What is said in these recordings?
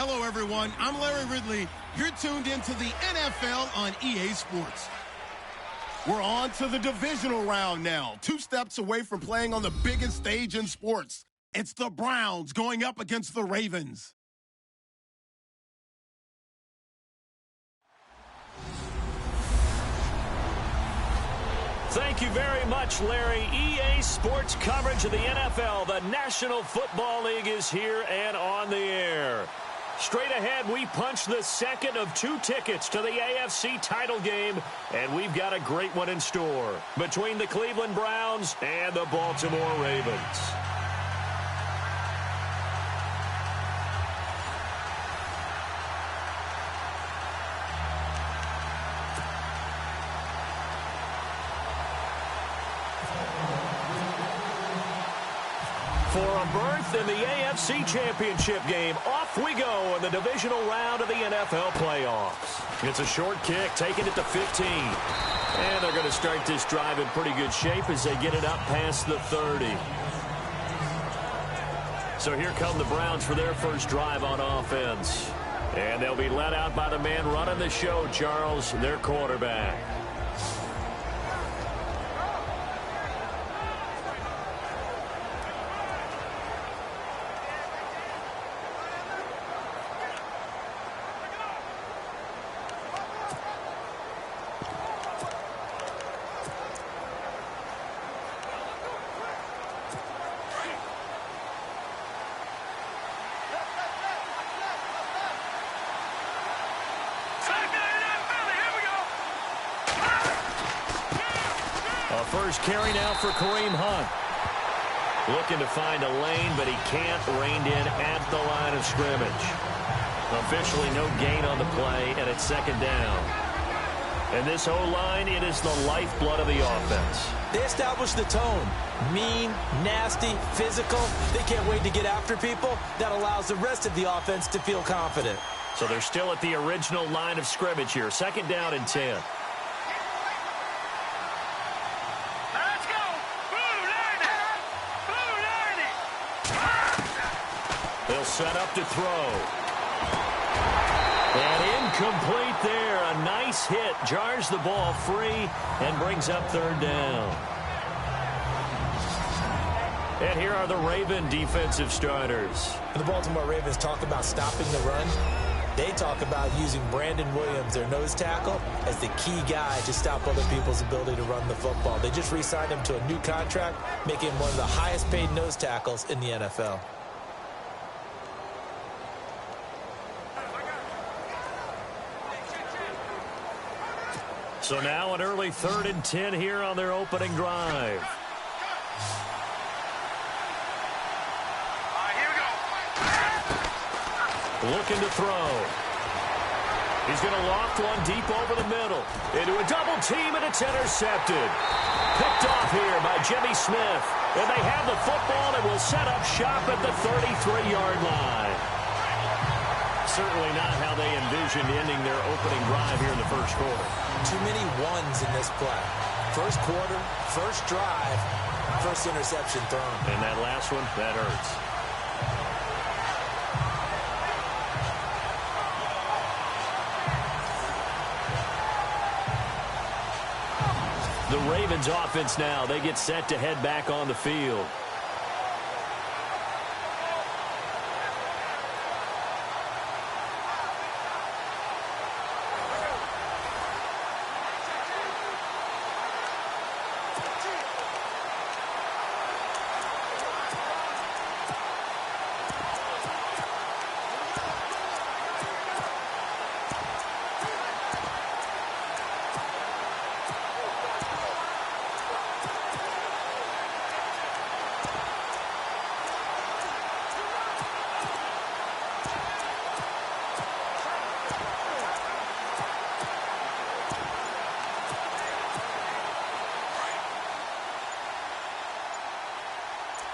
Hello, everyone. I'm Larry Ridley. You're tuned into the NFL on EA Sports. We're on to the divisional round now. 2 steps away from playing on the biggest stage in sports. It's the Browns going up against the Ravens. Thank you very much, Larry. EA Sports coverage of the NFL. The National Football League is here and on the air. Straight ahead, we punch the second of 2 tickets to the AFC title game, and we've got a great one in store between the Cleveland Browns and the Baltimore Ravens. For a berth in the AFC Championship game, off we go in the divisional round of the NFL playoffs. It's a short kick, taking it to 15. And they're going to start this drive in pretty good shape as they get it up past the 30. So here come the Browns for their first drive on offense. And they'll be led out by the man running the show, Charles, their quarterback. First carry now for Kareem Hunt. Looking to find a lane, but he can't. Reined in at the line of scrimmage. Officially no gain on the play, and it's second down. And this O-line, it is the lifeblood of the offense. They established the tone. Mean, nasty, physical. They can't wait to get after people. That allows the rest of the offense to feel confident. So they're still at the original line of scrimmage here. Second down and 10. They'll set up to throw. And incomplete there. A nice hit. Jars the ball free and brings up third down. And here are the Raven defensive starters. The Baltimore Ravens talk about stopping the run. They talk about using Brandon Williams, their nose tackle, as the key guy to stop other people's ability to run the football. They just re-signed him to a new contract, making him one of the highest paid nose tackles in the NFL. So now an early 3rd and 10 here on their opening drive. Here we go. Looking to throw. He's going to loft one deep over the middle. Into a double team, and it's intercepted. Picked off here by Jimmy Smith. And they have the football and will set up shop at the 33-yard line. Certainly not how they envisioned ending their opening drive here in the first quarter. Too many ones in this play. First quarter, first drive, first interception thrown. And that last one, that hurts. The Ravens offense now, they get set to head back on the field.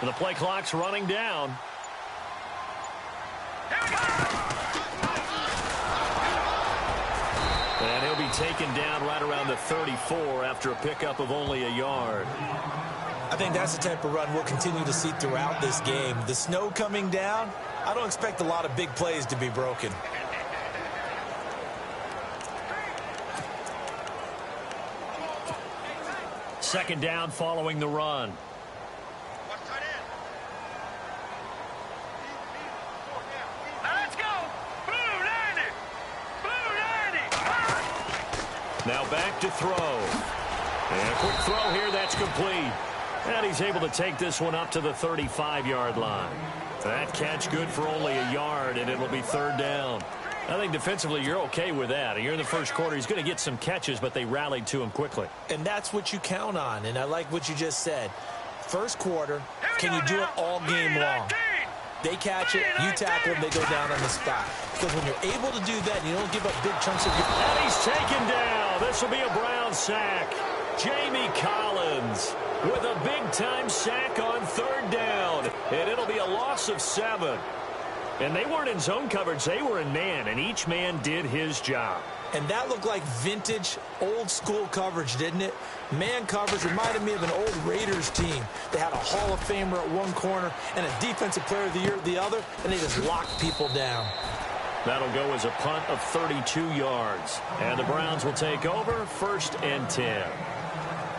And the play clock's running down. And he'll be taken down right around the 34 after a pickup of only a yard. I think that's the type of run we'll continue to see throughout this game. The snow coming down, I don't expect a lot of big plays to be broken. Second down following the run. Let's go. Blue 90. Blue 90. Now back to throw. And a quick throw here, that's complete. And he's able to take this one up to the 35-yard line. That catch good for only a yard, and it'll be third down. I think defensively you're okay with that. You're in the first quarter. He's going to get some catches, but they rallied to him quickly. And that's what you count on, and I like what you just said. First quarter, can you do it all game long? They catch it, you tackle them, they go down on the spot. Because when you're able to do that, you don't give up big chunks of your... And he's taken down. This will be a Brown sack. Jamie Collins with a big-time sack on third down. And it'll be a loss of 7. And they weren't in zone coverage. They were in man, and each man did his job. And that looked like vintage, old-school coverage, didn't it? Man coverage reminded me of an old Raiders team. They had a Hall of Famer at one corner and a Defensive Player of the Year at the other, and they just locked people down. That'll go as a punt of 32 yards. And the Browns will take over, 1st and 10.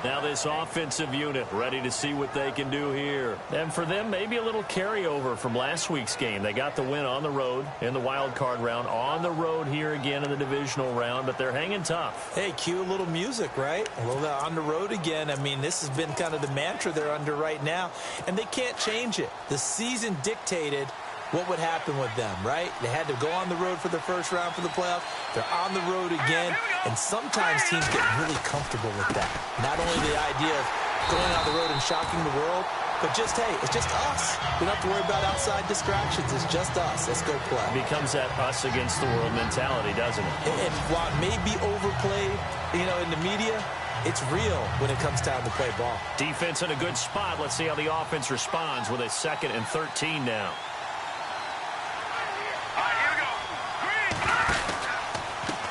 Now this offensive unit ready to see what they can do here. And for them, maybe a little carryover from last week's game. They got the win on the road in the wild card round, on the road here again in the divisional round, but they're hanging tough. Hey, cue a little music, right? A little on the road again. I mean, this has been kind of the mantra they're under right now, and they can't change it. The season dictated what would happen with them, right? They had to go on the road for the first round for the playoffs. They're on the road again, and sometimes teams get really comfortable with that. Not only the idea of going on the road and shocking the world, but just, hey, it's just us. We don't have to worry about outside distractions. It's just us. Let's go play. It becomes that us against the world mentality, doesn't it? And while it may be overplayed, in the media, it's real when it comes time to play ball. Defense in a good spot. Let's see how the offense responds with a 2nd and 13 now.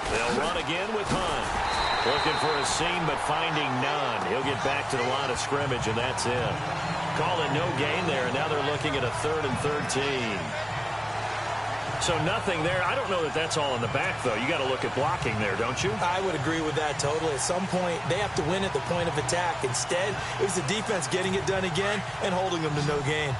They'll run again with Hunt. Looking for a seam, but finding none. He'll get back to the line of scrimmage, and that's it. Calling no gain there, and now they're looking at a 3rd and 13. So nothing there. I don't know that that's all in the back, though. You got to look at blocking there, don't you? I would agree with that totally. At some point, they have to win at the point of attack. Instead, it was the defense getting it done again and holding them to no gain.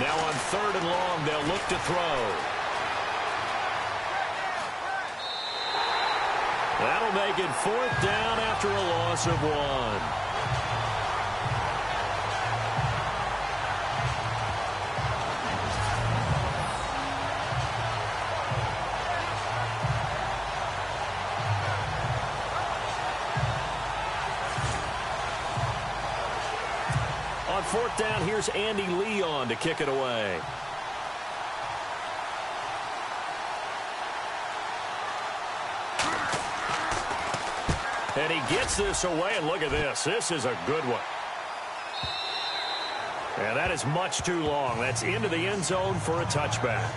Now on 3rd and long, they'll look to throw. That'll make it 4th down after a loss of 1. On 4th down, here's Andy Leon to kick it away. And he gets this away, and look at this. This is a good one. And that is much too long. That's into the end zone for a touchback.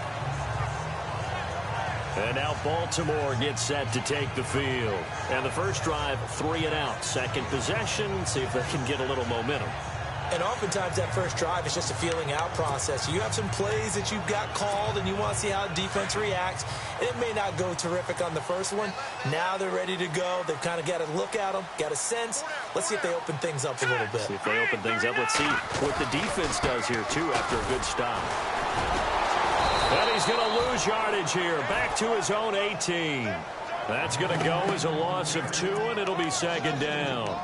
And now Baltimore gets set to take the field. And the first drive, 3 and out. Second possession, see if they can get a little momentum. And oftentimes that first drive is just a feeling out process. You have some plays that you've got called and you want to see how defense reacts. It may not go terrific on the first one. Now they're ready to go. They've kind of got to look at them, got a sense. Let's see if they open things up a little bit. See if they open things up. Let's see what the defense does here, too, after a good stop. And he's going to lose yardage here. Back to his own 18. That's going to go as a loss of 2, and it'll be 2nd down.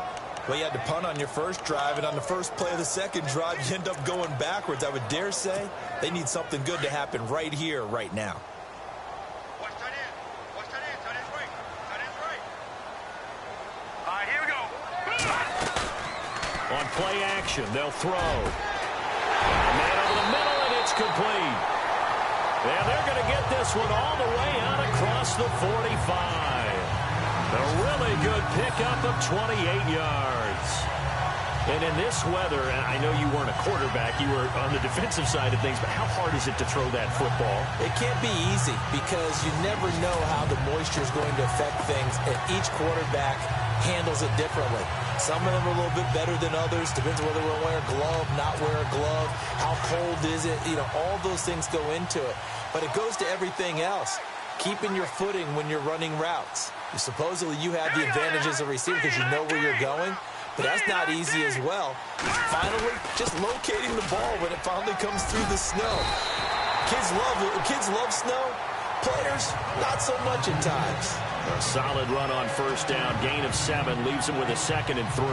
Well, you had to punt on your first drive, and on the first play of the second drive, you end up going backwards. I would dare say they need something good to happen right here, right now. Watch tight end. Watch tight end. Tight end's right. Tight end's right. All right, here we go. On play action, they'll throw. Man over the middle, and it's complete. And they're going to get this one all the way out across the 45. A really good pickup of 28 yards. And in this weather, and I know you weren't a quarterback, you were on the defensive side of things, but how hard is it to throw that football? It can't be easy because you never know how the moisture is going to affect things, and each quarterback handles it differently. Some of them are a little bit better than others. Depends on whether we're wearing a glove, not wear a glove, how cold is it. You know, all those things go into it. But it goes to everything else. Keeping your footing when you're running routes. Supposedly you have the advantage as a receiver because you know where you're going. But that's not easy as well. Finally, just locating the ball when it finally comes through the snow. Kids love snow. Players, not so much at times. A solid run on first down. Gain of 7 leaves him with a 2nd and 3.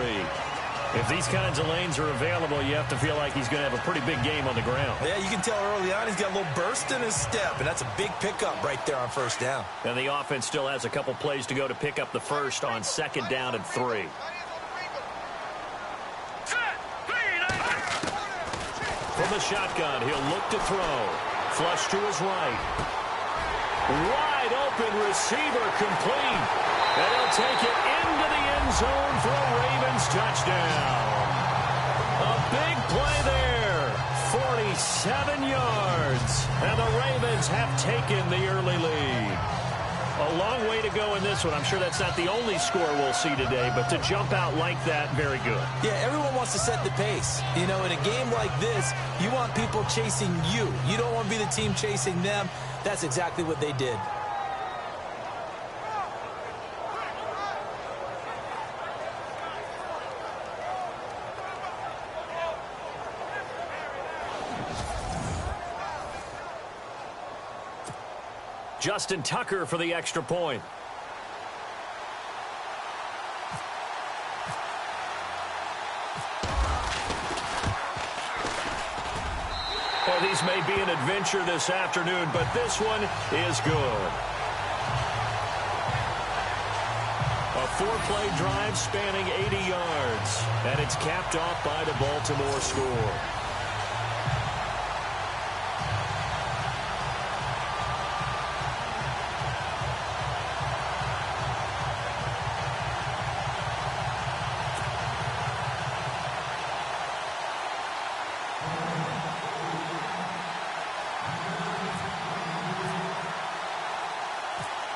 If these kinds of lanes are available, you have to feel like he's going to have a pretty big game on the ground. Yeah, you can tell early on he's got a little burst in his step, and that's a big pickup right there on first down. And the offense still has a couple plays to go to pick up the first on 2nd down and 3. From the shotgun, he'll look to throw. Flush to his right. Wide open receiver complete. And he'll take it into the end zone for a Ravens touchdown. A big play there. 47 yards. And the Ravens have taken the early lead. A long way to go in this one. I'm sure that's not the only score we'll see today, but to jump out like that, very good. Yeah, everyone wants to set the pace. You know, in a game like this, you want people chasing you. You don't want to be the team chasing them. That's exactly what they did. Justin Tucker for the extra point. Well, these may be an adventure this afternoon, but this one is good. A 4-play drive spanning 80 yards, and it's capped off by the Baltimore score.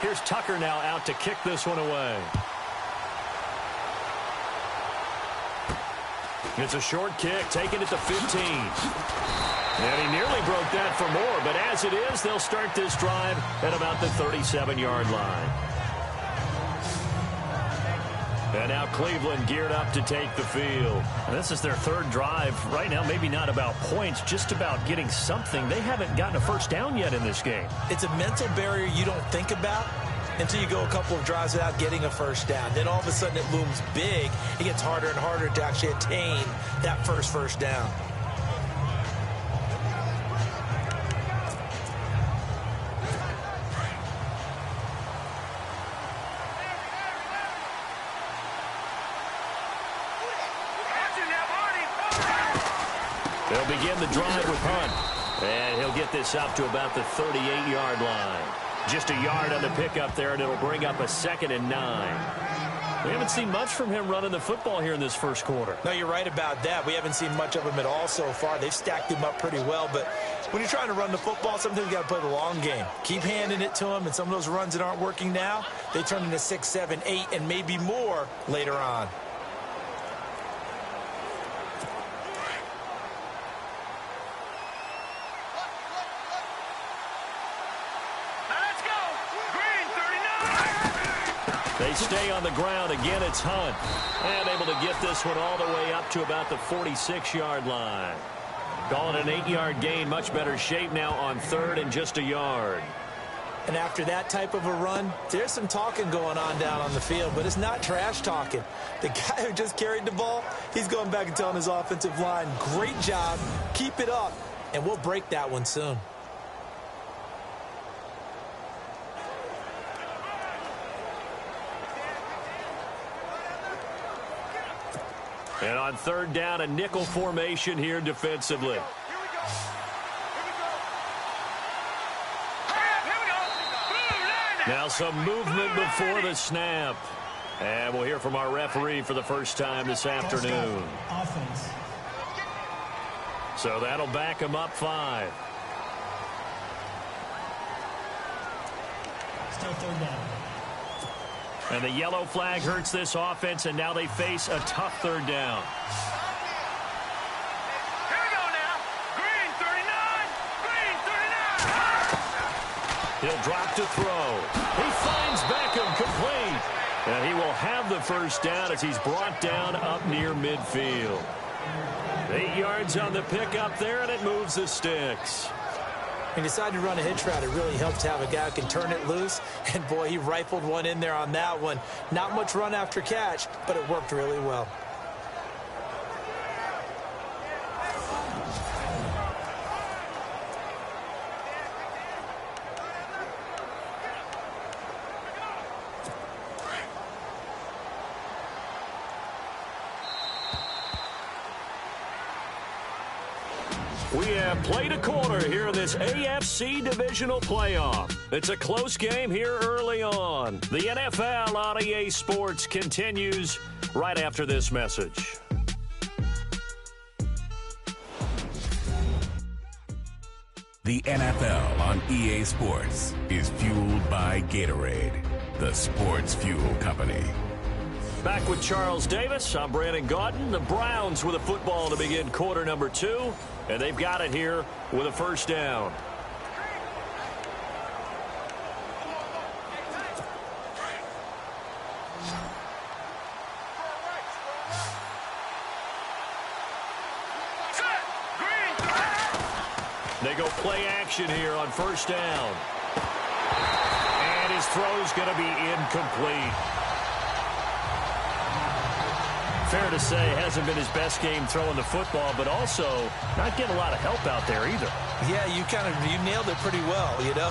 Here's Tucker now out to kick this one away. It's a short kick, taking it to 15. And he nearly broke that for more, but as it is, they'll start this drive at about the 37-yard line. And now Cleveland geared up to take the field. And this is their 3rd drive. Right now, maybe not about points, just about getting something. They haven't gotten a first down yet in this game. It's a mental barrier you don't think about until you go a couple of drives without getting a first down. Then all of a sudden it looms big. It gets harder and harder to actually attain that first down. They'll begin the drive with Hunt. And he'll get this up to about the 38-yard line. Just a yard on the pickup there, and it'll bring up a 2nd and 9. We haven't seen much from him running the football here in this first quarter. No, you're right about that. We haven't seen much of him at all so far. They've stacked him up pretty well. But when you're trying to run the football, sometimes you got to play the long game. Keep handing it to him, and some of those runs that aren't working now, they turn into 6, 7, 8, and maybe more later on. They stay on the ground. Again, it's Hunt. And able to get this one all the way up to about the 46-yard line. Calling an 8-yard gain. Much better shape now on 3rd and just a yard. And after that type of a run, there's some talking going on down on the field, but it's not trash talking. The guy who just carried the ball, he's going back and telling his offensive line, great job, keep it up, and we'll break that one soon. And on 3rd down, a nickel formation here defensively. Now some movement before the snap. And we'll hear from our referee for the first time this afternoon. Offense. So that'll back him up 5. Still third down. And the yellow flag hurts this offense, and now they face a tough third down. Here we go now. Green 39. Green 39. He'll drop to throw. He finds Beckham complete. And he will have the first down as he's brought down up near midfield. 8 yards on the pickup there, and it moves the sticks. He decided to run a hitch route. It really helps to have a guy who can turn it loose. And, boy, he rifled one in there on that one. Not much run after catch, but it worked really well. We have played a quarter here in this AFC Divisional playoff. It's a close game here early on. The NFL on EA Sports continues right after this message. The NFL on EA Sports is fueled by Gatorade, the sports fuel company. Back with Charles Davis. I'm Brandon Gaudin. The Browns with a football to begin quarter number 2. And they've got it here with a first down. They go play action here on first down. And his throw's going to be incomplete. Fair to say, hasn't been his best game throwing the football, but also not getting a lot of help out there either. Yeah, you nailed it pretty well, you know.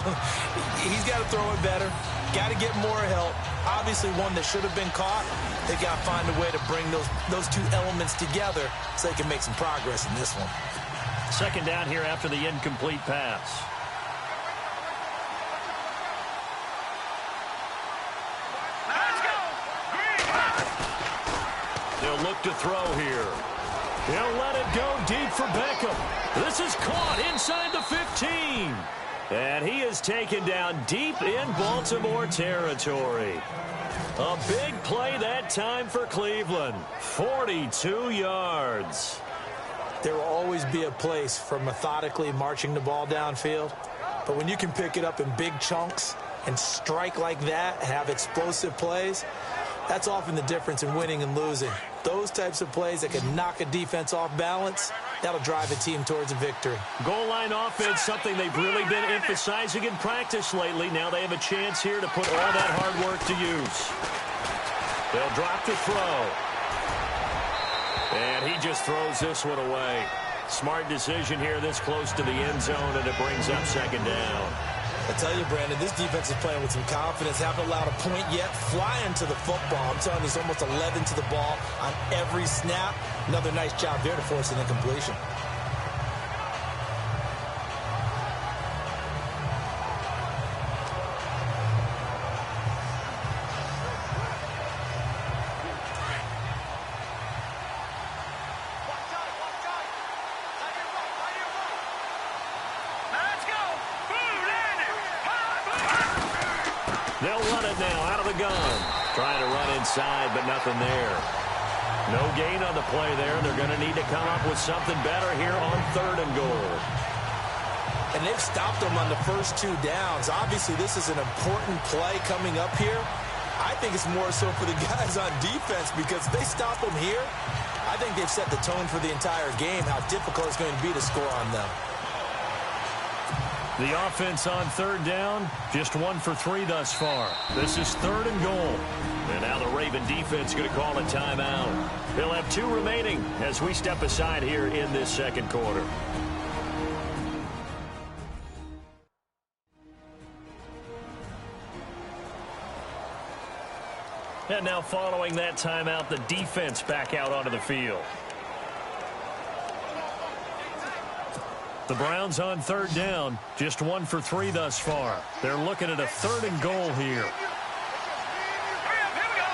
He's got to throw it better. Got to get more help. Obviously one that should have been caught. They got to find a way to bring those two elements together so they can make some progress in this one. Second down here after the incomplete pass. They'll look to throw here. He'll let it go deep for Beckham. This is caught inside the 15. And he is taken down deep in Baltimore territory. A big play that time for Cleveland. 42 yards. There will always be a place for methodically marching the ball downfield. But when you can pick it up in big chunks and strike like that, have explosive plays, that's often the difference in winning and losing. Those types of plays that can knock a defense off balance, that'll drive a team towards a victory. Goal line offense, something they've really been emphasizing in practice lately. Now they have a chance here to put all that hard work to use. They'll drop to throw. And he just throws this one away. Smart decision here this close to the end zone, and it brings up second down. I tell you, Brandon, this defense is playing with some confidence. Haven't allowed a point yet. Flying to the football. I'm telling you, there's almost 11 to the ball on every snap. Another nice job there to force an incompletion. They'll run it now out of the gun. Trying to run inside, but nothing there. No gain on the play there. They're going to need to come up with something better here on 3rd and goal. And they've stopped them on the first 2 downs. Obviously, this is an important play coming up here. I think it's more so for the guys on defense because if they stop them here, I think they've set the tone for the entire game, how difficult it's going to be to score on them. The offense on 3rd down, just 1 for 3 thus far. This is 3rd and goal. And now the Raven defense going to call a timeout. They'll have 2 remaining as we step aside here in this second quarter. And now following that timeout, the defense back out onto the field. The Browns on 3rd down, just 1 for 3 thus far. They're looking at a 3rd and goal here. Hurry up, here we go.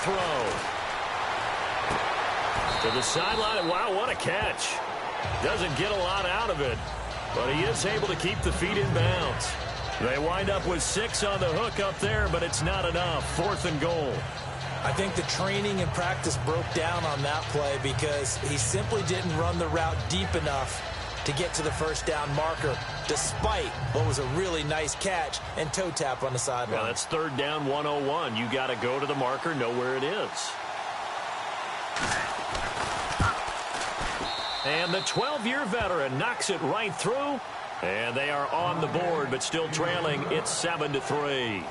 throw. To the sideline. Wow, what a catch. Doesn't get a lot out of it, but he is able to keep the feet in bounds. They wind up with 6 on the hook up there, but it's not enough. 4th and goal. I think the training and practice broke down on that play because he simply didn't run the route deep enough to get to the first down marker, despite what was a really nice catch and toe tap on the sideline. Well, that's 3rd down 101. You got to go to the marker, know where it is. And the 12-year veteran knocks it right through. And they are on the board, but still trailing. It's 7-3.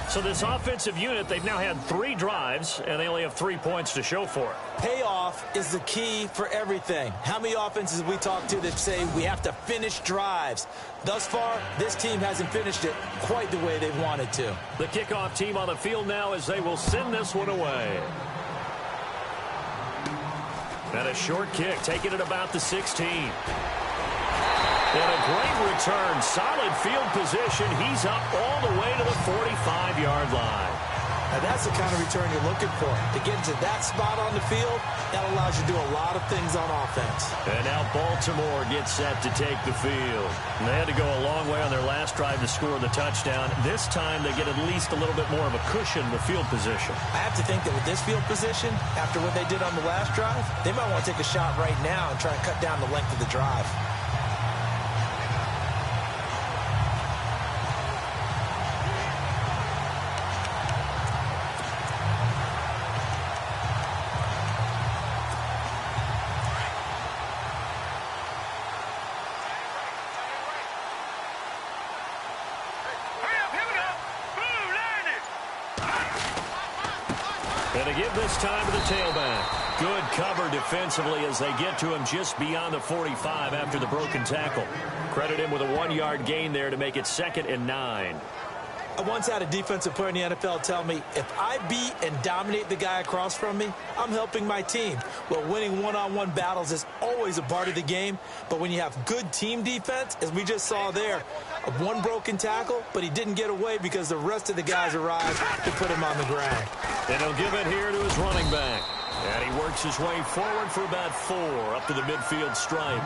So this offensive unit, they've now had 3 drives, and they only have 3 points to show for it. Payoff is the key for everything. How many offenses we talk to that say we have to finish drives? Thus far, this team hasn't finished it quite the way they've wanted to. The kickoff team on the field now as they will send this one away. And a short kick, taking it about the 16. And a great return. Solid field position. He's up all the way to the 45-yard line. Now that's the kind of return you're looking for. To get into that spot on the field, that allows you to do a lot of things on offense. And now Baltimore gets set to take the field. And they had to go a long way on their last drive to score the touchdown. This time they get at least a little bit more of a cushion with field position. I have to think that with this field position, after what they did on the last drive, they might want to take a shot right now and try and cut down the length of the drive. And to give this time to the tailback. Good cover defensively as they get to him just beyond the 45 after the broken tackle. Credit him with a 1-yard gain there to make it 2nd and 9. I once had a defensive player in the NFL tell me, if I beat and dominate the guy across from me, I'm helping my team. Well, winning one-on-one battles is always a part of the game, but when you have good team defense, as we just saw there, one broken tackle, but he didn't get away because the rest of the guys arrived to put him on the ground. And he'll give it here to his running back. And he works his way forward for about 4 up to the midfield stripe.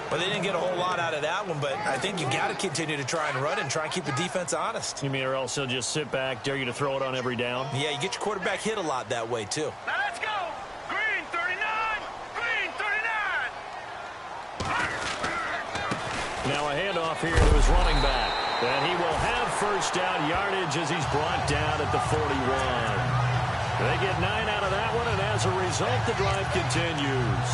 But they didn't get a whole lot out of that one, but I think you got to continue to try and run and try and keep the defense honest. You mean or else he'll just sit back, dare you to throw it on every down? Yeah, you get your quarterback hit a lot that way, too. Now let's go. Green 39. Green 39. Now a handoff here to his running back. And he will have first down yardage as he's brought down at the 41. They get 9 out of that one, and as a result, the drive continues.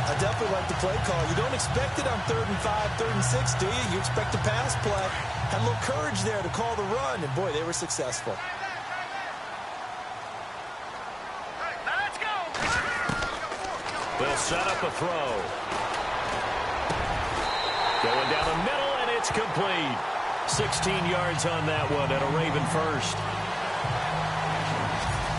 I definitely like the play call. You don't expect it on 3rd and 5, 3rd and 6, do you? You expect a pass play. Had a little courage there to call the run, and boy, they were successful. Now let's go. They'll set up a throw. Going down the middle, and it's complete. 16 yards on that one, and a Raven first.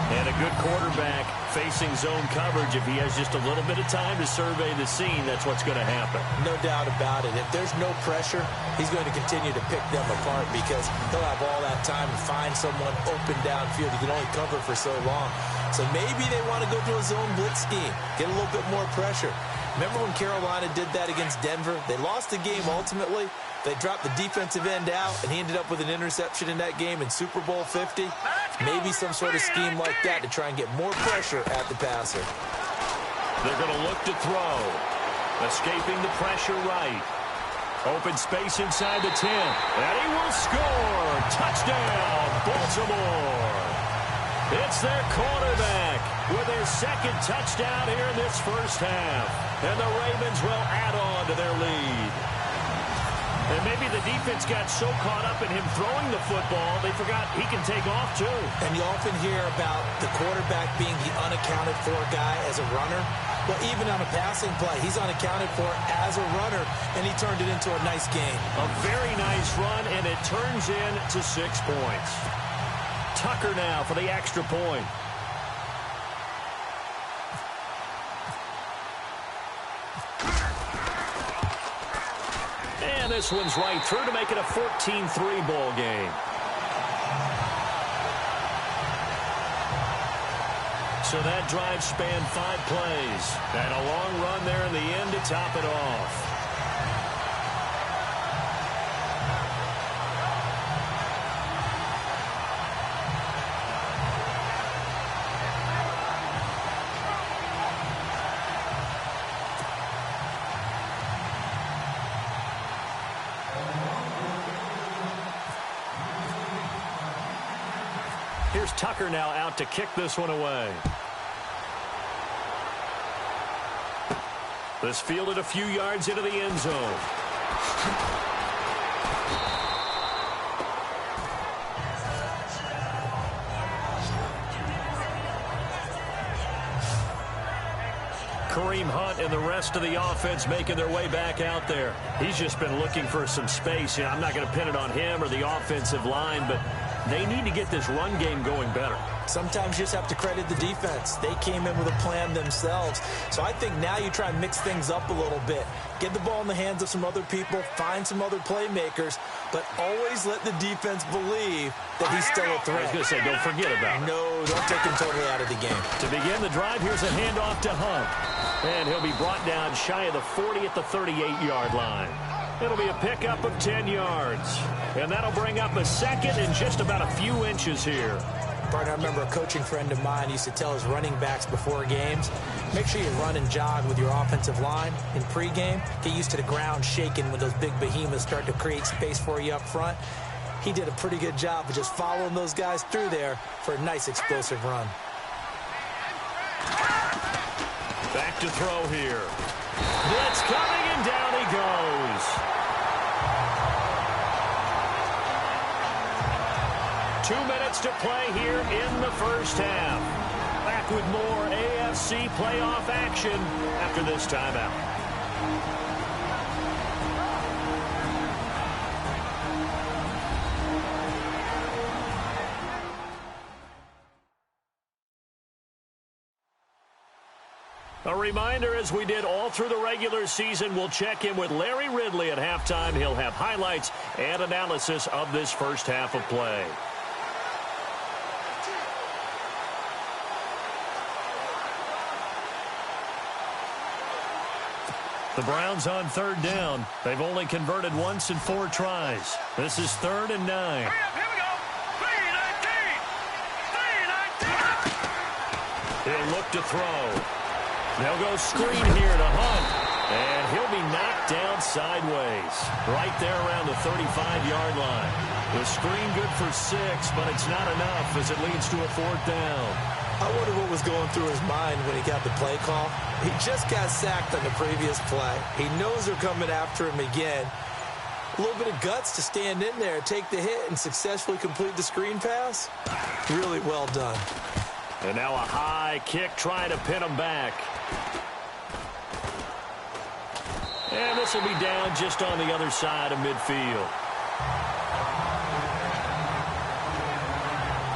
And a good quarterback facing zone coverage. If he has just a little bit of time to survey the scene, that's what's going to happen. No doubt about it. If there's no pressure, he's going to continue to pick them apart because he'll have all that time to find someone open downfield. He can only cover for so long. So maybe they want to go to a zone blitz scheme, get a little bit more pressure. Remember when Carolina did that against Denver? They lost the game ultimately. They dropped the defensive end out, and he ended up with an interception in that game in Super Bowl 50. Maybe some sort of scheme like that to try and get more pressure at the passer. They're going to look to throw. Escaping the pressure right. Open space inside the 10. And he will score. Touchdown, Baltimore. It's their quarterback with their 2nd touchdown here in this first half. And the Ravens will add on to their lead. And maybe the defense got so caught up in him throwing the football, they forgot he can take off, too. And you often hear about the quarterback being the unaccounted for guy as a runner. Well, even on a passing play, he's unaccounted for as a runner, and he turned it into a nice game. A very nice run, and it turns into 6 points. Tucker now for the extra point. And this one's right through to make it a 14-3 ball game. So that drive spanned 5 plays. And a long run there in the end to top it off. Here's Tucker now out to kick this one away. This fielded a few yards into the end zone. Kareem Hunt and the rest of the offense making their way back out there. He's just been looking for some space. I'm not going to pin it on him or the offensive line, but they need to get this run game going better. Sometimes you just have to credit the defense. They came in with a plan themselves. So I think now you try and mix things up a little bit. Get the ball in the hands of some other people, find some other playmakers, but always let the defense believe that he's still a threat. I was going to say, don't forget about it. No, don't take him totally out of the game. To begin the drive, here's a handoff to Hunt. And he'll be brought down shy of the 40 at the 38-yard line. It'll be a pickup of 10 yards. And that'll bring up a second and just about a few inches here. Partner, I remember a coaching friend of mine used to tell his running backs before games, make sure you run and jog with your offensive line in pregame. Get used to the ground shaking when those big behemoths start to create space for you up front. He did a pretty good job of just following those guys through there for a nice explosive run. Back to throw here. Blitz coming, and down he goes. Two minutes to play here in the first half. Back with more AFC playoff action after this timeout. A reminder, as we did all through the regular season, we'll check in with Larry Ridley at halftime. He'll have highlights and analysis of this first half of play. The Browns on third down. They've only converted once in 4 tries. This is 3rd and 9. Here we go. 3-19. He'll look to throw. They'll go screen here to Hunt. And he'll be knocked down sideways. Right there around the 35-yard line. The screen good for 6, but it's not enough as it leads to a 4th down. I wonder what was going through his mind when he got the play call. He just got sacked on the previous play. He knows they're coming after him again. A little bit of guts to stand in there, take the hit, and successfully complete the screen pass. Really well done. And now a high kick trying to pin him back. And this will be down just on the other side of midfield.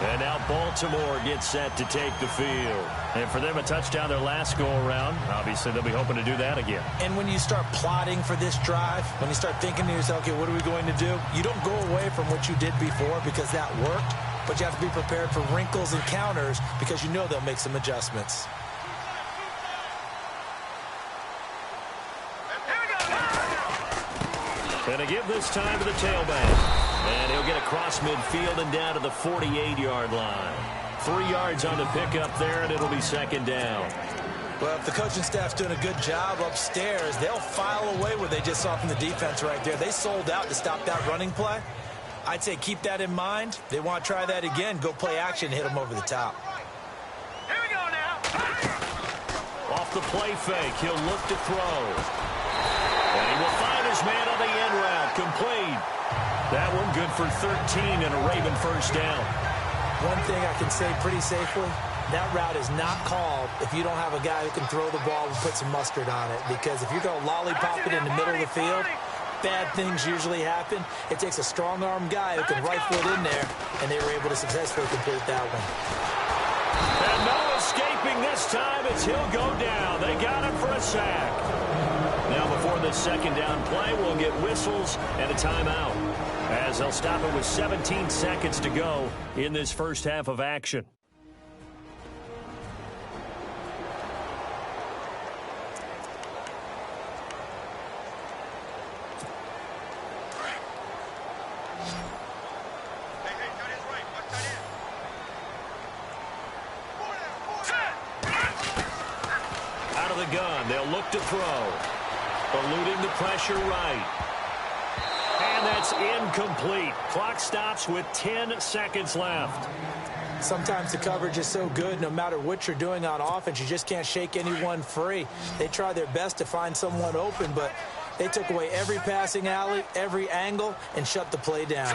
And now Baltimore gets set to take the field. And for them, a touchdown their last go-around. Obviously, they'll be hoping to do that again. And when you start plotting for this drive, when you start thinking to yourself, okay, what are we going to do? You don't go away from what you did before because that worked, but you have to be prepared for wrinkles and counters because you know they'll make some adjustments. And a give this time to the tailback. And he'll get across midfield and down to the 48-yard line. 3 yards on the pickup there, and it'll be 2nd down. Well, if the coaching staff's doing a good job upstairs, they'll file away what they just saw from the defense right there. They sold out to stop that running play. I'd say keep that in mind. They want to try that again. Go play action, hit them over the top. Here we go now. Off the play fake, he'll look to throw. And he will find his man on the end route, complete. That one good for 13 and a Raven first down. One thing I can say pretty safely, that route is not called if you don't have a guy who can throw the ball and put some mustard on it. Because if you're going to lollipop it in the middle of the field, bad things usually happen. It takes a strong-arm guy who can rifle it in there, and they were able to successfully complete that one. And no escaping this time as he'll go down. They got him for a sack. Now before this 2nd down play, we'll get whistles and a timeout, as they'll stop it with 17 seconds to go in this first half of action. Hey, tight end's right. Watch tight end. Out of the gun, they'll look to throw. Eluding the pressure right. And that's incomplete. Clock stops with 10 seconds left. Sometimes the coverage is so good, no matter what you're doing on offense, you just can't shake anyone free. They try their best to find someone open, but they took away every passing alley, every angle, and shut the play down.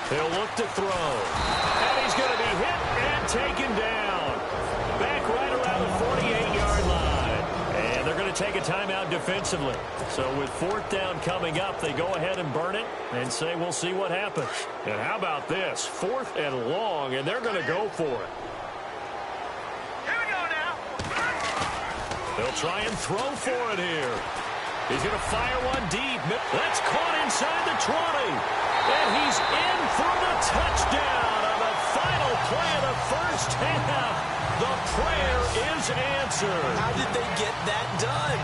He'll look to throw. And he's going to be hit and taken down. Back right around the 48-yard line. And they're going to take a timeout defensively. So with 4th down coming up, they go ahead and burn it and say we'll see what happens. And how about this? 4th and long, and they're going to go for it. Here we go now. They'll try and throw for it here. He's going to fire one deep. That's caught inside the 20. And he's in for the touchdown on the final play of the first half. The prayer is answered. How did they get that done?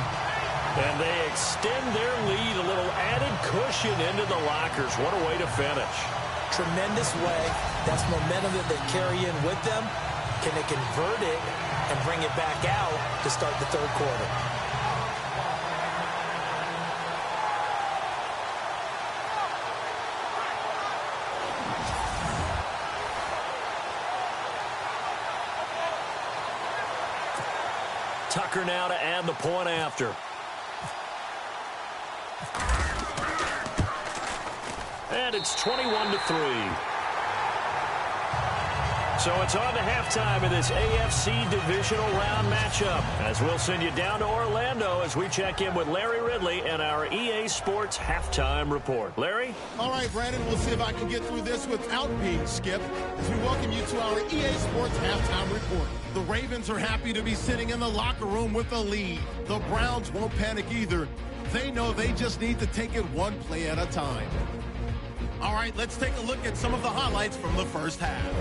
And they extend their lead, a little added cushion into the lockers. What a way to finish. Tremendous way. That's momentum that they carry in with them. Can they convert it and bring it back out to start the 3rd quarter? Tucker now to add the point after. And it's 21-3. So it's on to halftime of this AFC Divisional Round matchup, as we'll send you down to Orlando as we check in with Larry Ridley and our EA Sports Halftime Report. Larry? All right, Brandon, we'll see if I can get through this without being skipped as we welcome you to our EA Sports Halftime Report. The Ravens are happy to be sitting in the locker room with a lead. The Browns won't panic either. They know they just need to take it one play at a time. All right, let's take a look at some of the highlights from the first half.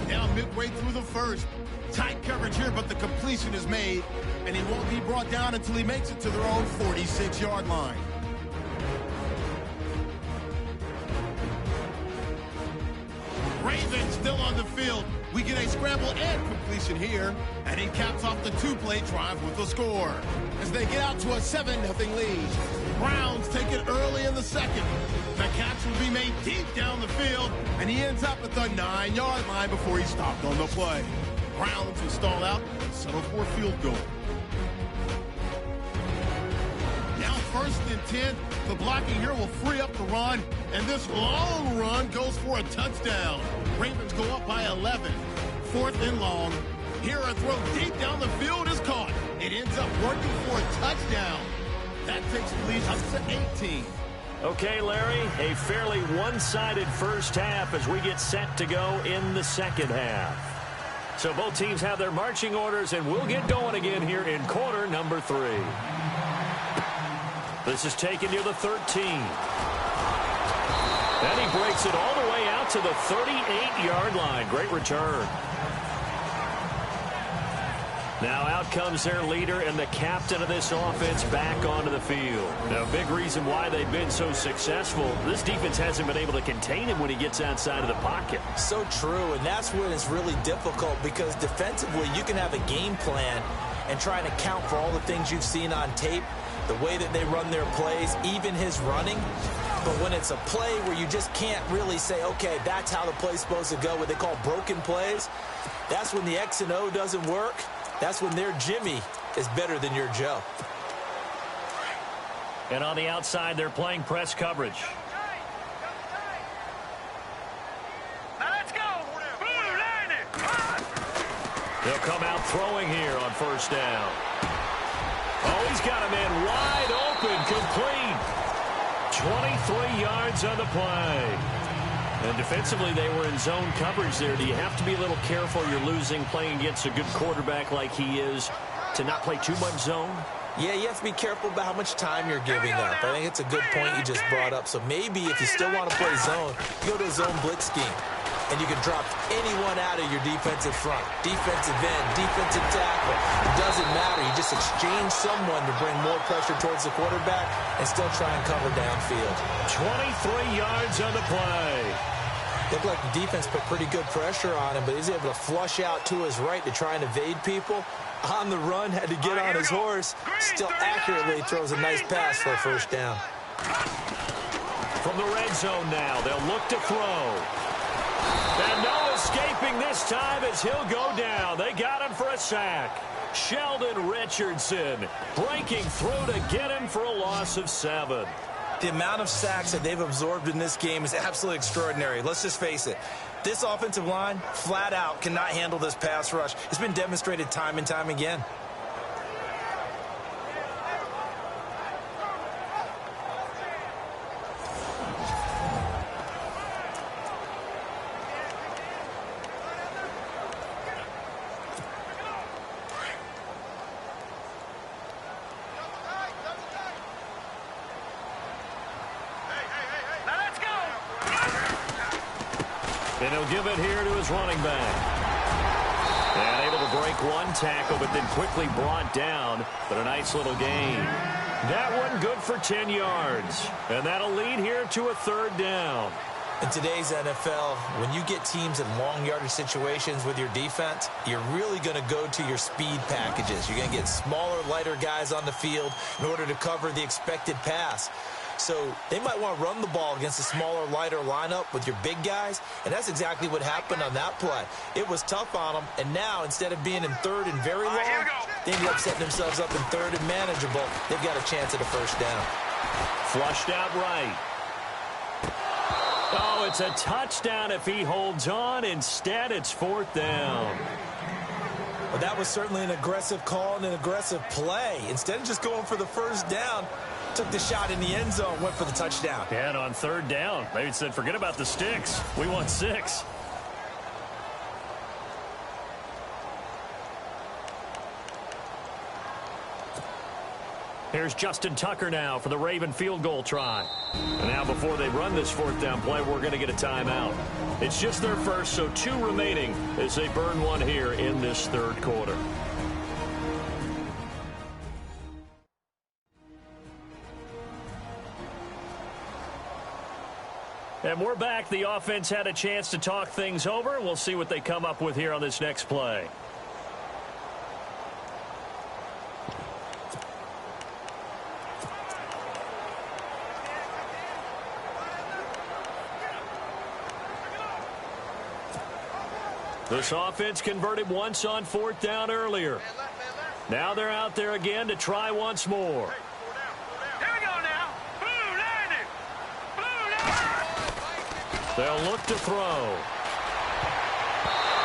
Now midway through the first. Tight coverage here, but the completion is made, and he won't be brought down until he makes it to their own 46-yard line. Ravens still on the field. We get a scramble and completion here, and he caps off the 2-play drive with a score. As they get out to a 7-0 lead. Browns take it early in the second. The catch will be made deep down the field, and he ends up at the 9-yard line before he stopped on the play. Browns will stall out and settle for a field goal. Now 1st and 10. The blocking here will free up the run, and this long run goes for a touchdown. Ravens go up by 11. 4th and long. Here a throw deep down the field is caught. It ends up working for a touchdown. That takes the lead up to 18. Okay, Larry, a fairly one-sided first half as we get set to go in the second half. So both teams have their marching orders, and we'll get going again here in quarter number 3. This is taken near the 13. And he breaks it all the way out to the 38-yard line. Great return. Now out comes their leader and the captain of this offense back onto the field. Now, a big reason why they've been so successful, this defense hasn't been able to contain him when he gets outside of the pocket. So true, and that's when it's really difficult, because defensively you can have a game plan and try to account for all the things you've seen on tape, the way that they run their plays, even his running. But when it's a play where you just can't really say, okay, that's how the play's supposed to go, what they call broken plays, that's when the X and O doesn't work. That's when their Jimmy is better than your Joe. And on the outside, they're playing press coverage. Now let's go. They'll come out throwing here on 1st down. Oh, he's got a man wide open, complete. 23 yards on the play. And defensively, they were in zone coverage there. Do you have to be a little careful? You're losing playing against a good quarterback like he is to not play too much zone? Yeah, you have to be careful about how much time you're giving up. I think it's a good point you just brought up. So maybe if you still want to play zone, go to a zone blitz scheme. and you can drop anyone out of your defensive front. Defensive end, defensive tackle. It doesn't matter. You just exchange someone to bring more pressure towards the quarterback and still try and cover downfield. 23 yards on the play. Looked like the defense put pretty good pressure on him, but he's able to flush out to his right to try and evade people. On the run, had to get on his horse. Still accurately throws a nice pass for a first down. From the red zone now, they'll look to throw. And no escaping this time as he'll go down. They got him for a sack. Sheldon Richardson breaking through to get him for a loss of 7. The amount of sacks that they've absorbed in this game is absolutely extraordinary. Let's just face it. This offensive line, flat out, cannot handle this pass rush. It's been demonstrated time and time again. And he'll give it here to his running back. And able to break one tackle, but then quickly brought down. But a nice little gain. That one good for 10 yards. And that'll lead here to a third down. In today's NFL, when you get teams in long yardage situations with your defense, you're really going to go to your speed packages. You're going to get smaller, lighter guys on the field in order to cover the expected pass. So they might want to run the ball against a smaller, lighter lineup with your big guys, and that's exactly what happened on that play. It was tough on them, and now instead of being in third and very long, they ended up setting themselves up in third and manageable. They've got a chance at a first down. Flushed out right. Oh, it's a touchdown if he holds on. Instead, it's fourth down. Well, that was certainly an aggressive call and an aggressive play. Instead of just going for the first down, took the shot in the end zone, went for the touchdown. Yeah, and on third down, maybe said, forget about the sticks. We want 6. Here's Justin Tucker now for the Raven field goal try. And now before they run this fourth down play, we're going to get a timeout. It's just their first, so 2 remaining as they burn one here in this third quarter. And we're back. The offense had a chance to talk things over. We'll see what they come up with here on this next play. This offense converted once on fourth down earlier. Now they're out there again to try once more. They'll look to throw.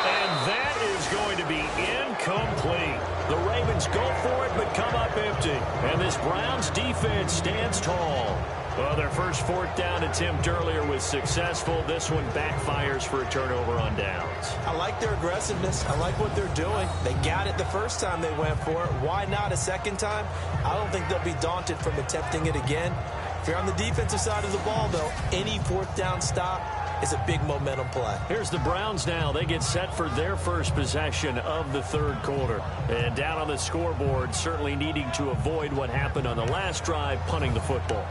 And that is going to be incomplete. The Ravens go for it but come up empty. And this Browns defense stands tall. Well, their first fourth down attempt earlier was successful. This one backfires for a turnover on downs. I like their aggressiveness. I like what they're doing. They got it the first time they went for it. Why not a second time? I don't think they'll be daunted from attempting it again. If you're on the defensive side of the ball, though, any fourth down stop is a big momentum play. Here's the Browns now. They get set for their first possession of the third quarter. And down on the scoreboard, certainly needing to avoid what happened on the last drive, punting the football.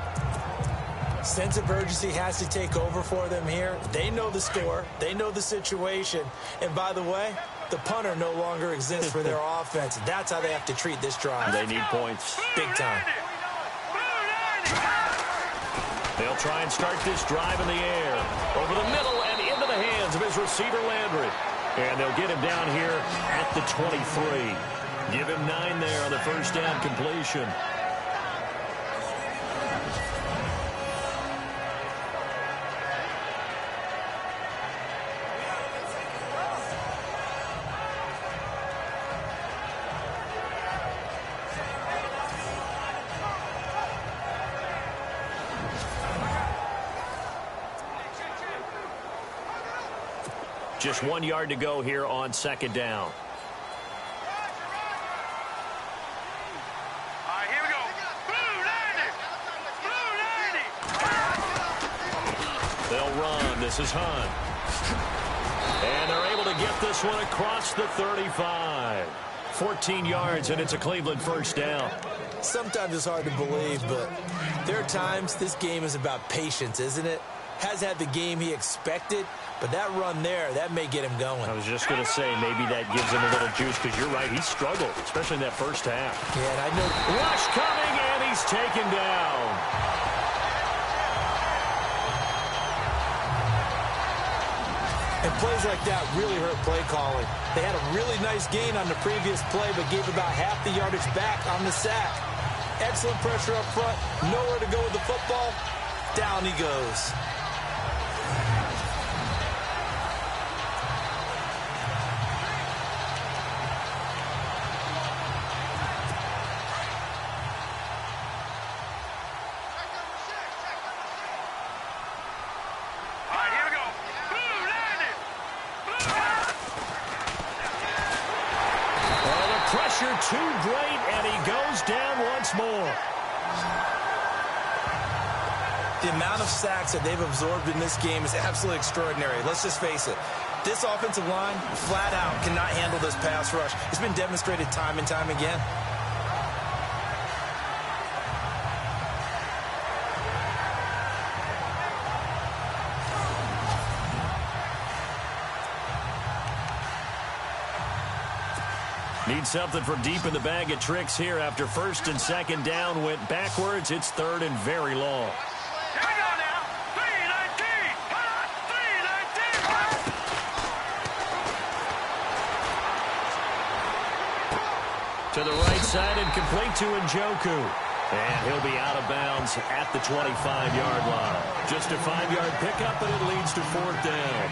Sense of urgency has to take over for them here. They know the score. They know the situation. And by the way, the punter no longer exists for their offense. That's how they have to treat this drive. They need points. Big time. They'll try and start this drive in the air. Over the middle and into the hands of his receiver, Landry. And they'll get him down here at the 23. Give him 9 there on the first down completion. Just 1 yard to go here on second down. All right, here we go. Blue 90. They'll run. This is Hunt. get this one across the 35. 14 yards, and it's a Cleveland first down. Sometimes it's hard to believe, but there are times this game is about patience, isn't it? Has had the game he expected, but that run there, that may get him going. I was just going to say, maybe that gives him a little juice, because you're right, he struggled, especially in that first half. Yeah, and I know. Rush coming, and he's taken down. And plays like that really hurt play calling. They had a really nice gain on the previous play, but gave about half the yardage back on the sack. Excellent pressure up front, nowhere to go with the football. Down he goes. Too great, and he goes down once more. The amount of sacks that they've absorbed in this game is absolutely extraordinary. Let's just face it. This offensive line, flat out, cannot handle this pass rush. It's been demonstrated time and time again. Need something for deep in the bag of tricks here after first and second down went backwards. It's third and very long. Here we go now. 319. Hold on. 319. To the right side and complete to Njoku. And he'll be out of bounds at the 25-yard line. Just a 5-yard pickup, and it leads to fourth down.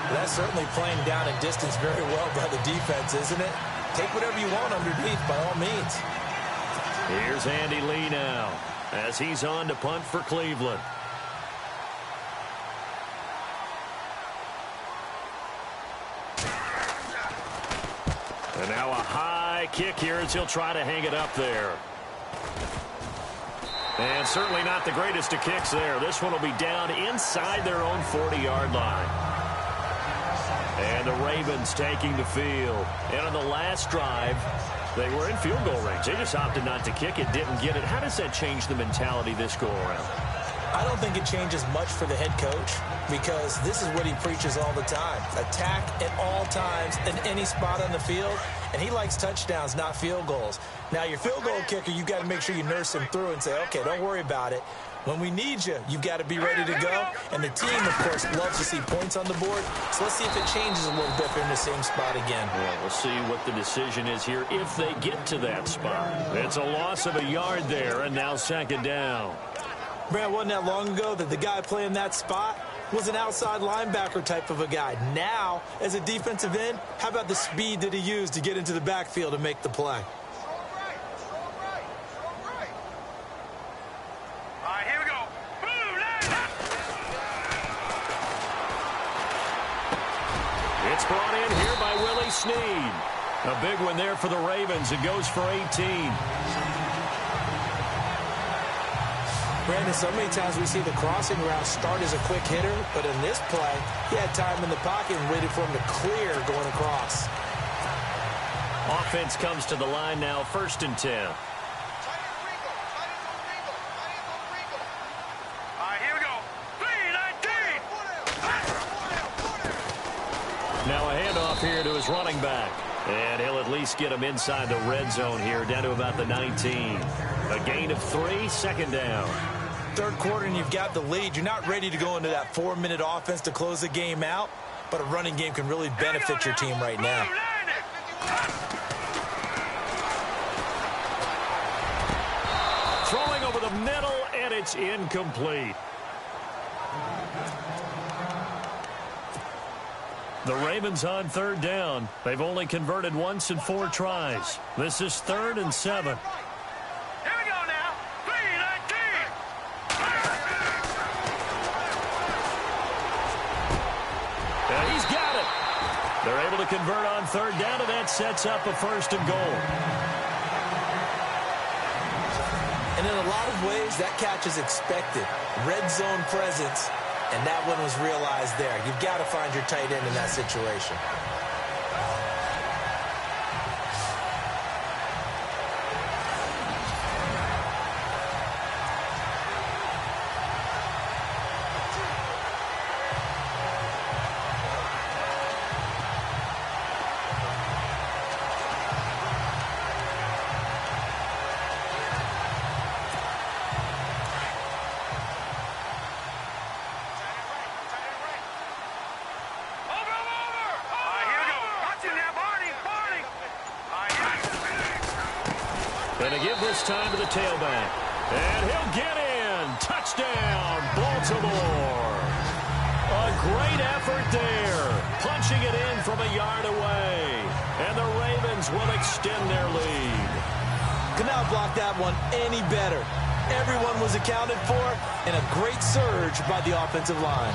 That's certainly playing down a distance very well by the defense, isn't it? Take whatever you want underneath, by all means. Here's Andy Lee now, as he's on to punt for Cleveland. And now a high kick here as he'll try to hang it up there. And certainly not the greatest of kicks there. This one will be down inside their own 40-yard line. And the Ravens taking the field. And on the last drive, they were in field goal range. They just opted not to kick it, didn't get it. How does that change the mentality this go-around? I don't think it changes much for the head coach because this is what he preaches all the time. Attack at all times in any spot on the field, and he likes touchdowns, not field goals. Now, your field goal kicker, you've got to make sure you nurse him through and say, okay, don't worry about it. When we need you, you've got to be ready to go. And the team, of course, loves to see points on the board. So let's see if it changes a little bit in the same spot again. Well, we'll see what the decision is here if they get to that spot. It's a loss of a yard there, and now second down. Brad, wasn't that long ago that the guy playing that spot was an outside linebacker type of a guy. Now, as a defensive end, how about the speed that he used to get into the backfield and make the play? It's brought in here by Willie Snead. A big one there for the Ravens. It goes for 18. Brandon, so many times we see the crossing route start as a quick hitter, but in this play, he had time in the pocket and waited for him to clear going across. Offense comes to the line now, 1st and 10. Now a handoff here to his running back. And he'll at least get him inside the red zone here, down to about the 19. A gain of 3, second down. Third quarter and you've got the lead. You're not ready to go into that 4-minute offense to close the game out, but a running game can really benefit your team right now. Throwing over the middle, and it's incomplete. The Ravens on third down. They've only converted once in 4 tries. This is 3rd and 7. Here we go now. 319. And he's got it. They're able to convert on third down, and that sets up a 1st and goal. And in a lot of ways, that catch is expected. Red zone presence. And that one was realized there. You've got to find your tight end in that situation. And they give this time to the tailback. And he'll get in. Touchdown, Baltimore. A great effort there. Punching it in from a yard away. And the Ravens will extend their lead. Could not block that one any better. Everyone was accounted for, and a great surge by the offensive line.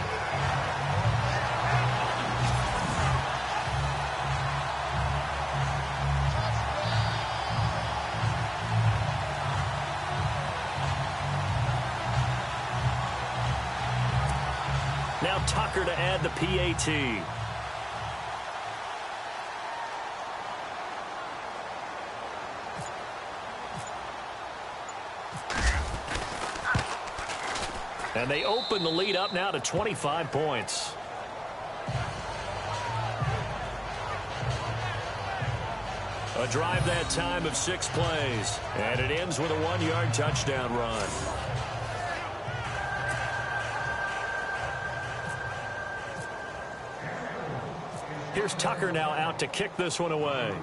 Now Tucker to add the PAT. And they open the lead up now to 25 points. A drive that time of 6 plays. And it ends with a 1-yard touchdown run. Here's Tucker now out to kick this one away.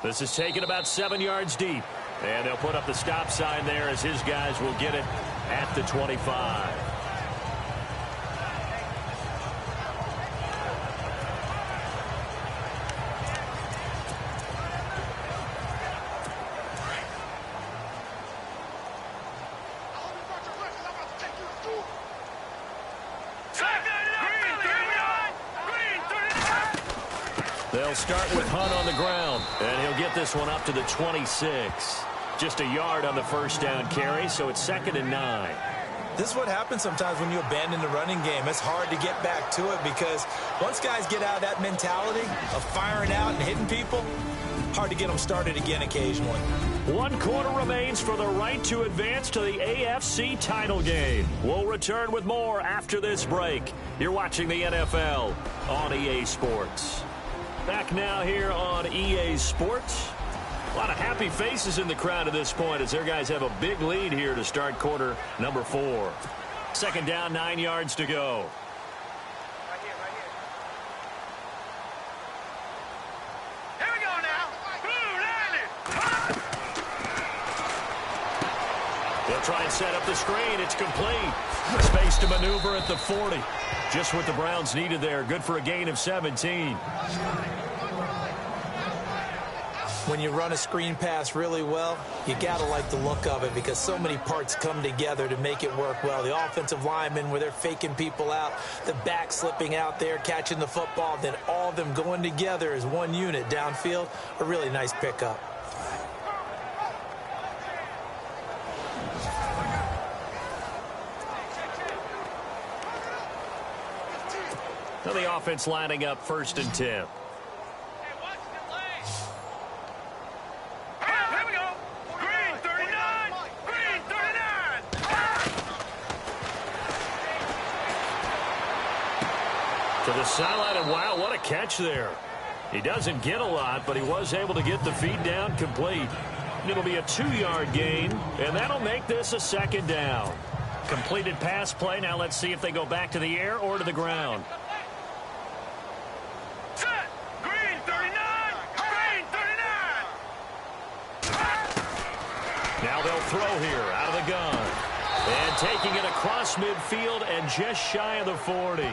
This is taken about 7 yards deep. And they'll put up the stop sign there as his guys will get it at the 25. They'll start with Hunt on the ground, and he'll get this one up to the 26. Just a yard on the first down carry, so it's 2nd and 9. This is what happens sometimes when you abandon the running game. It's hard to get back to it because once guys get out of that mentality of firing out and hitting people, hard to get them started again occasionally. 1 quarter remains for the right to advance to the AFC title game. We'll return with more after this break. You're watching the NFL on EA Sports. Back now here on EA Sports. A lot of happy faces in the crowd at this point as their guys have a big lead here to start quarter number 4. 2nd down, 9 yards to go. Right here. Here we go now. Blue Riley. They'll try and set up the screen. It's complete. Space to maneuver at the 40. Just what the Browns needed there. Good for a gain of 17. When you run a screen pass really well, you got to like the look of it because so many parts come together to make it work well. The offensive linemen, where they're faking people out, the back slipping out there, catching the football, then all of them going together as one unit downfield, a really nice pickup. So the offense lining up 1st and 10. To the sideline, and wow, what a catch there. He doesn't get a lot, but he was able to get the feed down complete. It'll be a 2-yard gain, and that'll make this a 2nd down. Completed pass play. Now let's see if they go back to the air or to the ground. Set. Green 39. Green 39. Now they'll throw here out of the gun. And taking it across midfield and just shy of the 40.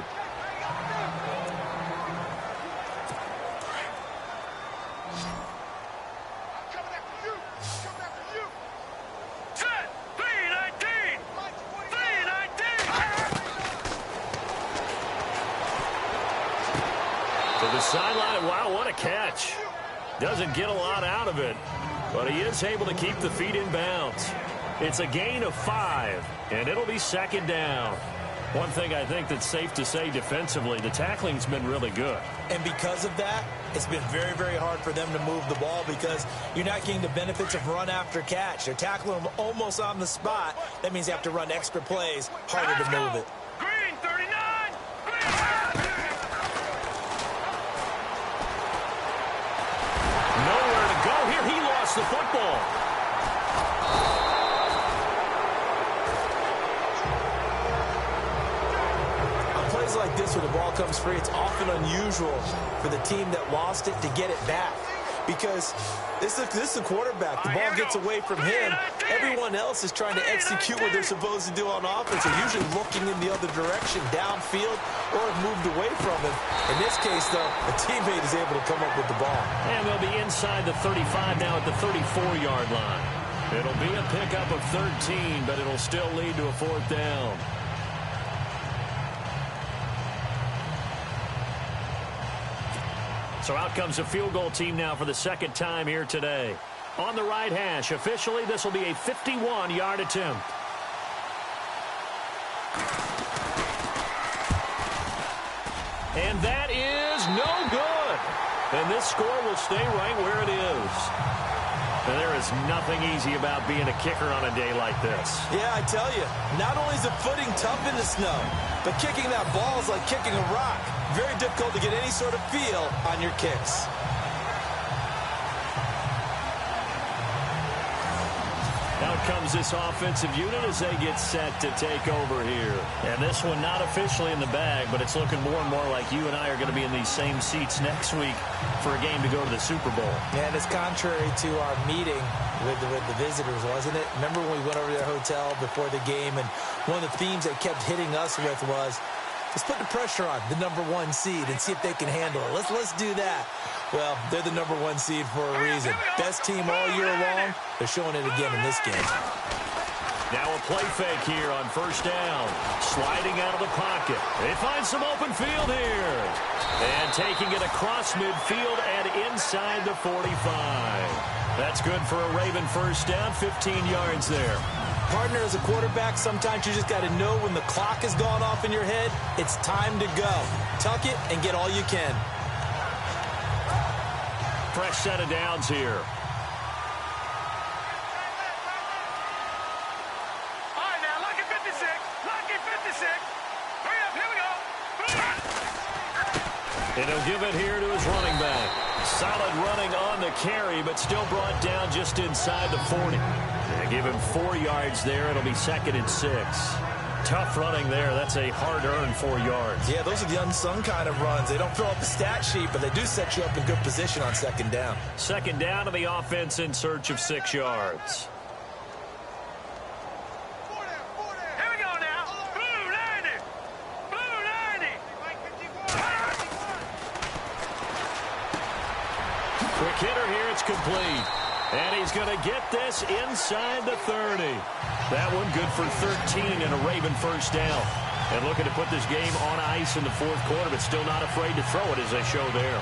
The sideline, wow, what a catch. Doesn't get a lot out of it, but he is able to keep the feet in bounds. It's a gain of 5, and it'll be 2nd down. One thing I think that's safe to say defensively, the tackling's been really good. And because of that, it's been very, very hard for them to move the ball because you're not getting the benefits of run after catch. They're tackling them almost on the spot. That means they have to run extra plays, harder to move it. Green 39. Nowhere to go here. He lost the football. plays like this where the ball comes free, it's often unusual for the team that lost it to get it back. Because this is the quarterback. The ball gets away from him. Everyone else is trying to execute what they're supposed to do on offense. They're usually looking in the other direction, downfield, or have moved away from him. In this case, though, a teammate is able to come up with the ball. And they'll be inside the 35 now at the 34-yard line. It'll be a pickup of 13, but it'll still lead to a 4th down. So out comes a field goal team now for the second time here today. On the right hash, officially, this will be a 51-yard attempt. And that is no good. And this score will stay right where it is. And there is nothing easy about being a kicker on a day like this. Yeah, I tell you, not only is the footing tough in the snow, but kicking that ball is like kicking a rock. Very difficult to get any sort of feel on your kicks. Out comes this offensive unit as they get set to take over here. And this one not officially in the bag, but it's looking more and more like you and I are going to be in these same seats next week for a game to go to the Super Bowl. Yeah, and it's contrary to our meeting with the visitors, wasn't it? Remember when we went over to their hotel before the game, and one of the themes they kept hitting us with was, let's put the pressure on the #1 seed and see if they can handle it. Let's do that. Well, they're the #1 seed for a reason. Best team all year long. They're showing it again in this game. Now a play fake here on 1st down. Sliding out of the pocket. They find some open field here. And taking it across midfield and inside the 45. That's good for a Raven 1st down, 15 yards there. Partner, as a quarterback, sometimes you just got to know when the clock has gone off in your head, it's time to go. Tuck it and get all you can. Fresh set of downs here. All right, now, lucky 56. Lucky 56. Hurry up, here we go. And he'll give it here to his running back. Solid running on the carry, but still brought down just inside the 40. They give him 4 yards there. It'll be 2nd and 6. Tough running there. That's a hard-earned 4 yards. Yeah, those are the unsung kind of runs. They don't fill up the stat sheet, but they do set you up in good position on 2nd down. 2nd down to the offense in search of 6 yards. Here we go now. Blue 90. Blue 90. Quick hitter here. It's complete. And he's going to get this inside the 30. That one good for 13 and a Raven 1st down. And looking to put this game on ice in the 4th quarter, but still not afraid to throw it as they show there.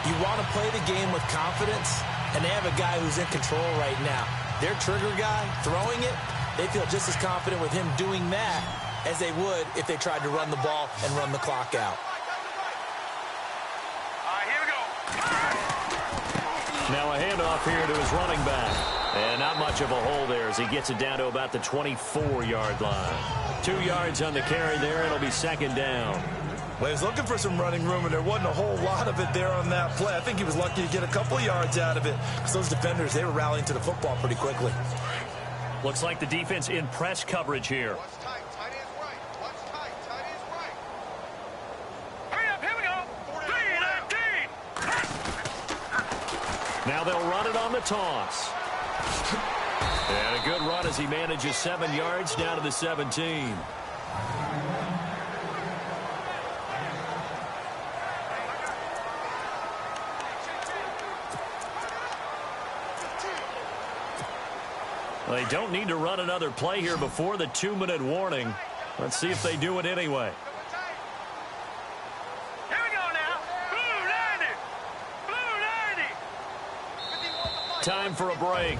You want to play the game with confidence, and they have a guy who's in control right now. Their trigger guy, throwing it, they feel just as confident with him doing that as they would if they tried to run the ball and run the clock out. All right, here we go. Now a handoff here to his running back. And not much of a hole there as he gets it down to about the 24-yard line. 2 yards on the carry there. It'll be 2nd down. Well, he was looking for some running room, and there wasn't a whole lot of it there on that play. I think he was lucky to get a couple yards out of it because those defenders, they were rallying to the football pretty quickly. Looks like the defense in press coverage here. Watch tight. Tight end's right. Watch tight. Tight end's right. Hurry up, here we go. 3-19. Now they'll run it on the toss. And a good run as he manages 7 yards down to the 17. They don't need to run another play here before the 2-minute warning. Let's see if they do it anyway. Here we go now. Blue 90. Blue 90. Time for a break.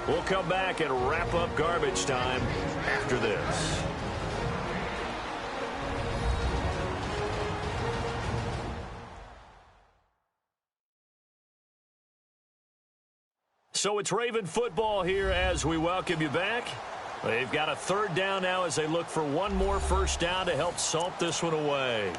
We'll come back and wrap up garbage time after this. So it's Raven football here as we welcome you back. They've got a 3rd down now as they look for one more 1st down to help salt this one away.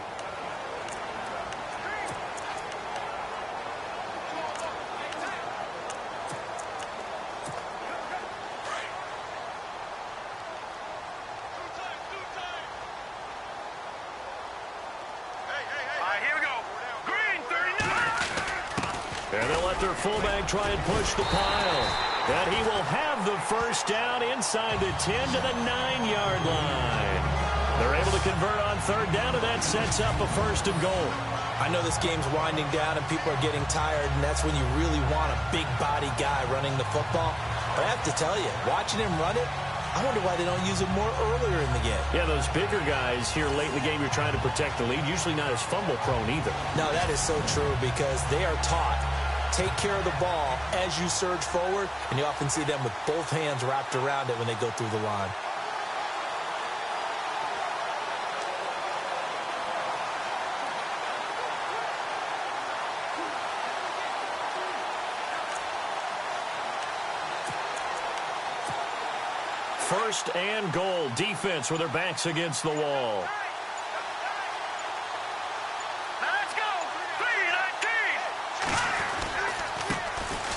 And they'll let their fullback try and push the pile. And he will have the first down inside the 10 to the 9-yard line. They're able to convert on third down, and that sets up a first and goal. I know this game's winding down and people are getting tired, and that's when you really want a big-body guy running the football. But I have to tell you, watching him run it, I wonder why they don't use it more earlier in the game. Yeah, those bigger guys here late in the game, you're trying to protect the lead, usually not as fumble-prone either. No, that is so true because they are taught, take care of the ball as you surge forward, and you often see them with both hands wrapped around it when they go through the line. First and goal, defense with their backs against the wall. Let's go.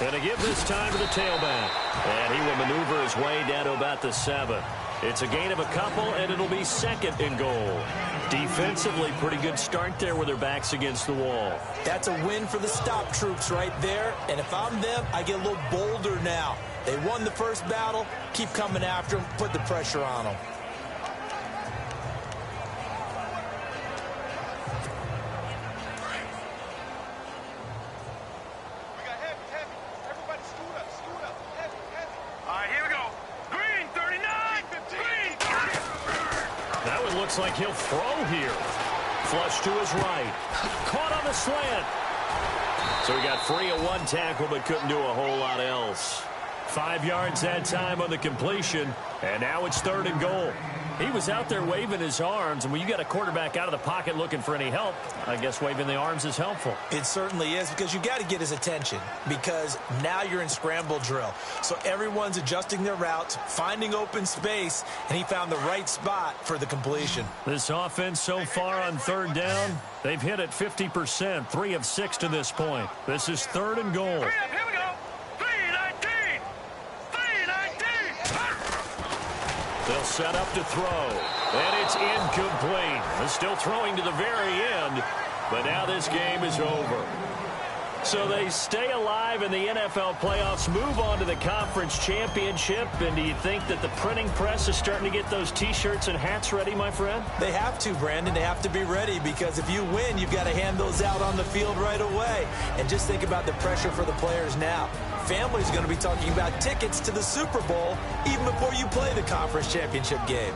3-19. And a give this time to the tailback. And he will maneuver his way down to about the 7. It's a gain of a couple, and it'll be second and goal. Defensively, pretty good start there with their backs against the wall. That's a win for the stop troops right there. And if I'm them, I get a little bolder now. They won the first battle. Keep coming after them. Put the pressure on them. We got heavy. Everybody scoot up. Heavy. All right, here we go. Green, 39. Green, 30. That one looks like he'll throw here. Flush to his right. Caught on the slant. So he got free of one tackle but couldn't do a whole lot else. 5 yards that time on the completion, and now it's third and goal. He was out there waving his arms, and when you got a quarterback out of the pocket looking for any help, I guess waving the arms is helpful. It certainly is because you got to get his attention because now you're in scramble drill. So everyone's adjusting their routes, finding open space, and he found the right spot for the completion. This offense so far on third down, they've hit it 50%, 3 of 6 to this point. This is third and goal. Here we go. 3-19. They'll set up to throw, and it's incomplete. They're still throwing to the very end, but now this game is over. So they stay alive in the NFL playoffs, move on to the conference championship, and do you think that the printing press is starting to get those T-shirts and hats ready, my friend? They have to, Brandon. They have to be ready because if you win, you've got to hand those out on the field right away. And just think about the pressure for the players now. Family's going to be talking about tickets to the Super Bowl even before you play the conference championship game.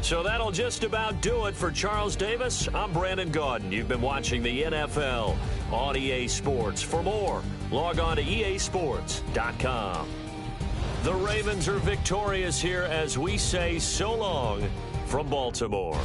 So that'll just about do it for Charles Davis. I'm Brandon Gaudin. You've been watching the NFL on EA Sports. For more, log on to easports.com. The Ravens are victorious here as we say so long from Baltimore.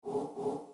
you.